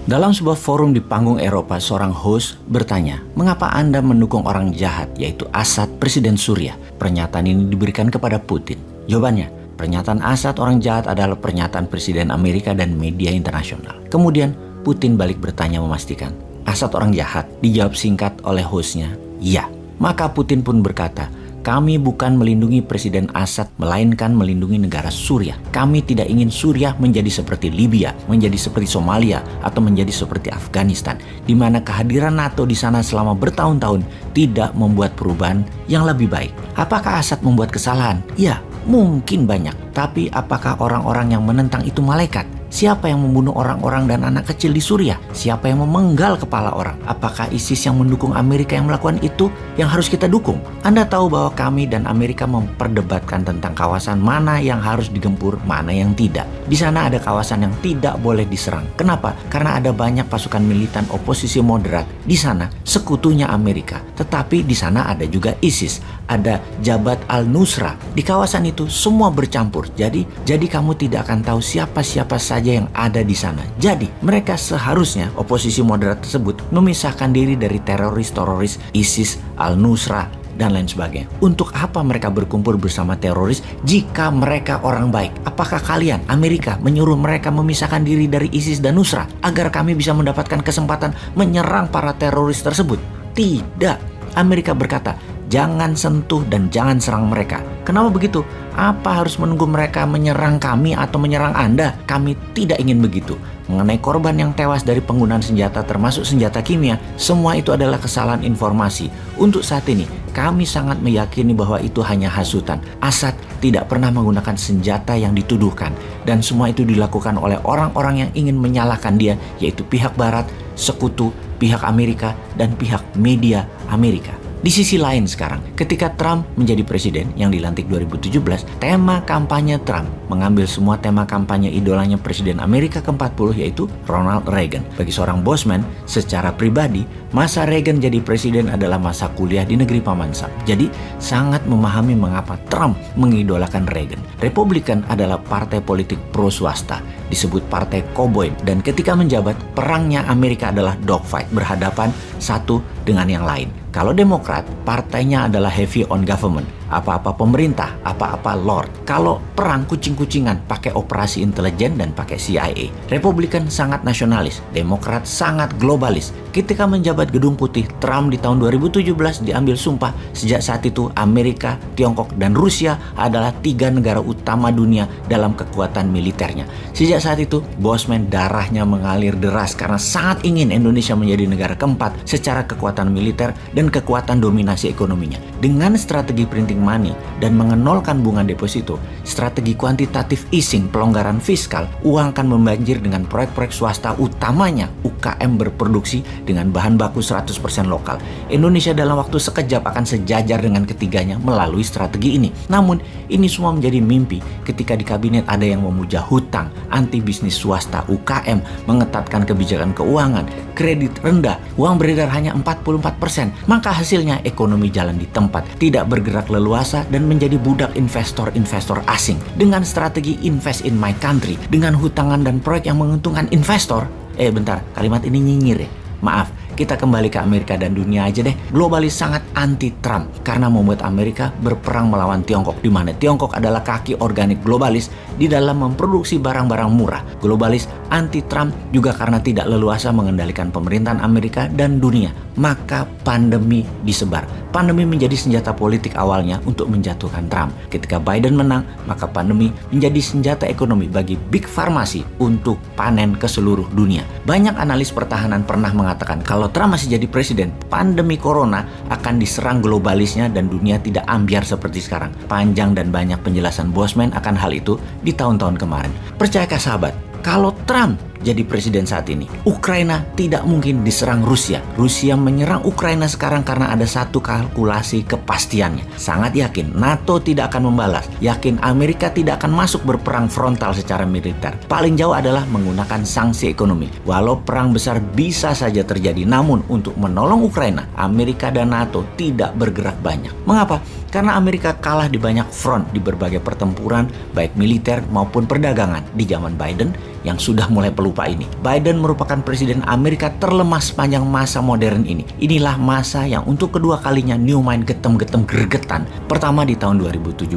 Dalam sebuah forum di panggung Eropa, seorang host bertanya, "Mengapa Anda mendukung orang jahat, yaitu Assad, Presiden Suriah?" Pernyataan ini diberikan kepada Putin. Jawabannya, pernyataan Assad orang jahat adalah pernyataan Presiden Amerika dan media internasional. Kemudian Putin balik bertanya memastikan, "Assad orang jahat?" Dijawab singkat oleh hostnya, "Ya." Maka Putin pun berkata, "Kami bukan melindungi Presiden Assad, melainkan melindungi negara Suriah. Kami tidak ingin Suriah menjadi seperti Libya, menjadi seperti Somalia, atau menjadi seperti Afghanistan, di mana kehadiran NATO di sana selama bertahun-tahun tidak membuat perubahan yang lebih baik." Apakah Assad membuat kesalahan? Ya, mungkin banyak. Tapi apakah orang-orang yang menentang itu malaikat? Siapa yang membunuh orang-orang dan anak kecil di Suriah? Siapa yang memenggal kepala orang? Apakah ISIS yang mendukung Amerika yang melakukan itu yang harus kita dukung? Anda tahu bahwa kami dan Amerika memperdebatkan tentang kawasan mana yang harus digempur, mana yang tidak. Di sana ada kawasan yang tidak boleh diserang. Kenapa? Karena ada banyak pasukan militan oposisi moderat. Di sana sekutunya Amerika. Tetapi di sana ada juga ISIS, ada Jabhat al-Nusra. Di kawasan itu semua bercampur. Jadi kamu tidak akan tahu siapa-siapa saja yang ada di sana. Jadi mereka seharusnya, oposisi moderat tersebut, memisahkan diri dari teroris-teroris ISIS, al-Nusra, dan lain sebagainya. Untuk apa mereka berkumpul bersama teroris jika mereka orang baik? Apakah kalian, Amerika, menyuruh mereka memisahkan diri dari ISIS dan Nusra agar kami bisa mendapatkan kesempatan menyerang para teroris tersebut? Tidak. Amerika berkata, "Jangan sentuh dan jangan serang mereka." Kenapa begitu? Apa harus menunggu mereka menyerang kami atau menyerang Anda? Kami tidak ingin begitu. Mengenai korban yang tewas dari penggunaan senjata termasuk senjata kimia, semua itu adalah kesalahan informasi. Untuk saat ini, kami sangat meyakini bahwa itu hanya hasutan. Assad tidak pernah menggunakan senjata yang dituduhkan. Dan semua itu dilakukan oleh orang-orang yang ingin menyalahkan dia, yaitu pihak Barat, sekutu, pihak Amerika, dan pihak media Amerika. Di sisi lain sekarang, ketika Trump menjadi presiden yang dilantik 2017, tema kampanye Trump mengambil semua tema kampanye idolanya Presiden Amerika ke-40 yaitu Ronald Reagan. Bagi seorang Bosman, secara pribadi, masa Reagan jadi presiden adalah masa kuliah di negeri Paman Sam. Jadi, sangat memahami mengapa Trump mengidolakan Reagan. Republikan adalah partai politik pro swasta, disebut partai koboi, dan ketika menjabat, perangnya Amerika adalah dogfight, berhadapan satu dengan yang lain. Kalau Demokrat, partainya adalah heavy on government. Apa-apa pemerintah, apa-apa lord. Kalau perang kucing-kucingan, pakai operasi intelijen dan pakai CIA. Republikan sangat nasionalis, Demokrat sangat globalis. Ketika menjabat Gedung Putih, Trump di tahun 2017 diambil sumpah. Sejak saat itu, Amerika, Tiongkok, dan Rusia adalah 3 negara utama dunia dalam kekuatan militernya. Sejak saat itu, Bosman darahnya mengalir deras karena sangat ingin Indonesia menjadi negara keempat secara kekuatan militer dan kekuatan dominasi ekonominya. Dengan strategi printing money dan mengenolkan bunga deposito, strategi kuantitatif easing, pelonggaran fiskal, uang akan membanjir dengan proyek-proyek swasta, utamanya UKM berproduksi dengan bahan baku 100% lokal. Indonesia dalam waktu sekejap akan sejajar dengan ketiganya melalui strategi ini. Namun, ini semua menjadi mimpi ketika di kabinet ada yang memuja hutang, anti bisnis swasta, UKM, mengetatkan kebijakan keuangan, kredit rendah, uang beredar hanya 44%. Maka hasilnya ekonomi jalan di tempat, tidak bergerak leluasa dan menjadi budak investor-investor asing. Dengan strategi invest in my country, dengan hutangan dan proyek yang menguntungkan investor. Bentar, kalimat ini nyinyir ya. Maaf, kita kembali ke Amerika dan dunia aja deh. Globalis sangat anti-Trump karena membuat Amerika berperang melawan Tiongkok, di mana Tiongkok adalah kaki organik globalis di dalam memproduksi barang-barang murah. Globalis anti-Trump juga karena tidak leluasa mengendalikan pemerintahan Amerika dan dunia. Maka pandemi disebar. Pandemi menjadi senjata politik awalnya untuk menjatuhkan Trump. Ketika Biden menang, maka pandemi menjadi senjata ekonomi bagi big farmasi untuk panen ke seluruh dunia. Banyak analis pertahanan pernah mengatakan kalau Trump masih jadi presiden, pandemi corona akan diserang globalisnya dan dunia tidak ambyar seperti sekarang. Panjang dan banyak penjelasan Bosman akan hal itu di tahun-tahun kemarin. Percayakah sahabat, kalau Trump jadi presiden saat ini, Ukraina tidak mungkin diserang Rusia. Rusia menyerang Ukraina sekarang karena ada satu kalkulasi kepastiannya. Sangat yakin NATO tidak akan membalas. Yakin Amerika tidak akan masuk berperang frontal secara militer. Paling jauh adalah menggunakan sanksi ekonomi. Walau perang besar bisa saja terjadi, namun untuk menolong Ukraina, Amerika dan NATO tidak bergerak banyak. Mengapa? Karena Amerika kalah di banyak front di berbagai pertempuran, baik militer maupun perdagangan. Di zaman Biden yang sudah mulai peluang lupa ini. Biden merupakan presiden Amerika terlemah sepanjang masa modern ini. Inilah masa yang untuk kedua kalinya New Mind getem-getem gregetan. Pertama di tahun 2017,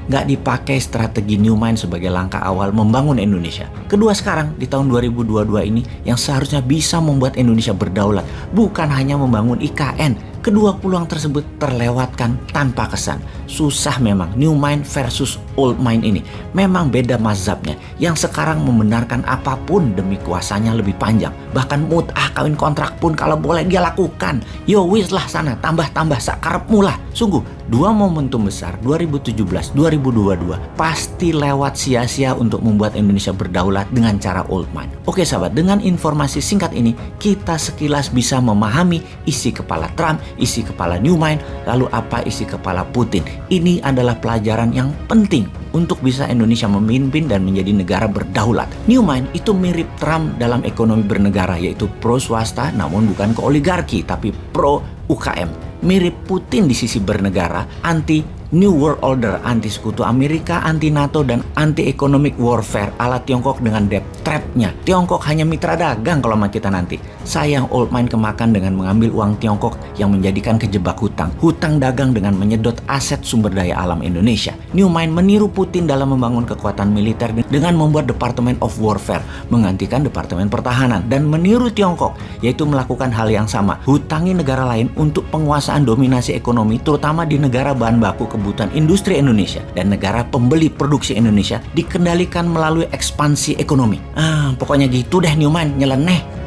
nggak dipakai strategi New Mind sebagai langkah awal membangun Indonesia. Kedua sekarang di tahun 2022 ini yang seharusnya bisa membuat Indonesia berdaulat, bukan hanya membangun IKN. Kedua peluang tersebut terlewatkan tanpa kesan. Susah memang New Mind versus Old Mind ini. Memang beda mazhabnya. Yang sekarang membenarkan apapun demi kuasanya lebih panjang. Bahkan mut'ah kawin kontrak pun kalau boleh dia lakukan. Yo wis lah sana, tambah-tambah sakarepmu lah. Sungguh, dua momentum besar 2017-2022 pasti lewat sia-sia untuk membuat Indonesia berdaulat dengan cara Old Mind. Oke sahabat, dengan informasi singkat ini kita sekilas bisa memahami isi kepala Trump, isi kepala New Mind, lalu apa isi kepala Putin. Ini adalah pelajaran yang penting untuk bisa Indonesia memimpin dan menjadi negara berdaulat. New Mind itu mirip Trump dalam ekonomi bernegara, yaitu pro swasta namun bukan ke oligarki tapi pro UKM. Mirip Putin di sisi bernegara, anti New World Order, anti sekutu Amerika, anti NATO, dan anti economic warfare ala Tiongkok dengan debt trap-nya. Tiongkok hanya mitra dagang kalau sama kita nanti. Sayang Old Mind kemakan dengan mengambil uang Tiongkok yang menjadikan kejebak hutang. Hutang dagang dengan menyedot aset sumber daya alam Indonesia. New Mind meniru Putin dalam membangun kekuatan militer dengan membuat Department of Warfare, menggantikan Departemen Pertahanan, dan meniru Tiongkok, yaitu melakukan hal yang sama. Hutangi negara lain untuk penguasaan dominasi ekonomi, terutama di negara bahan baku kebutuhan industri Indonesia dan negara pembeli produksi Indonesia dikendalikan melalui ekspansi ekonomi. Pokoknya gitu deh New Mind, nyeleneh.